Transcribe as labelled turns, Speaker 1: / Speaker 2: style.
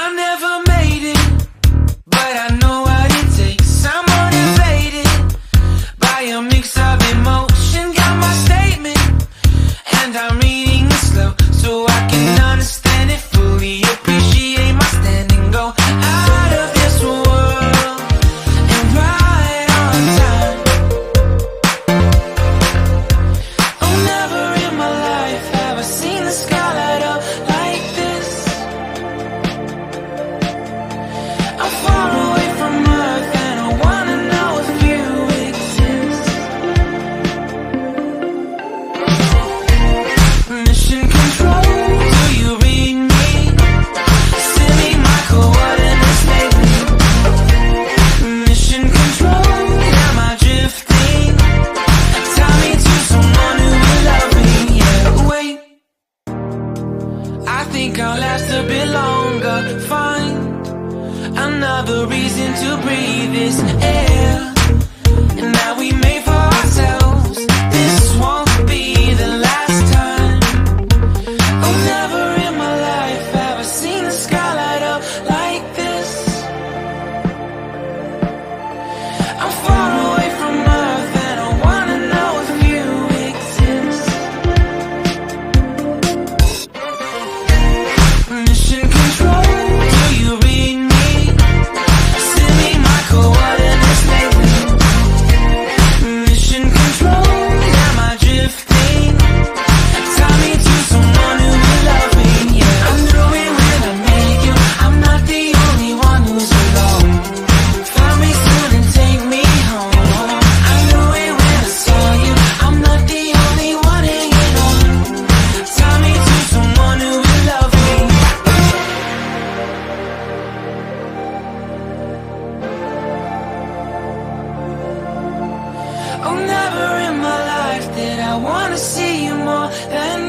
Speaker 1: I never made it, but I know what it takes. I'm motivated by a mix of emotion. Got my statement, and I'm reading it slow so I can understand it fully. Appreciate my standing, go out of this world and right on time. Oh, never in my life have I seen the sky light up like this. I'm far away from Earth and I wanna know if you exist. Mission control, do you read me? Send me my coordinates lately. Mission control, am I drifting? Tie me to someone who will love me. Yeah, wait, I think I'll last a bit longer. Find another reason to breathe this air, and that we made for ourselves. This won't be the last time. Oh, never in my life have I seen the sky light up like this. I'm far away from Earth and I wanna know if you exist. Mission control, do you read me? Send me my coordinates lately. Mission control, am I drifting? Tie me to someone who will love me. Yeah, I knew it when I met you. I'm not the only one who's alone. Find me soon and take me home. I knew it when I saw you. I'm not the only one hanging on. Tie me to someone who will love me. Oh, never in my life did I wanna see you more than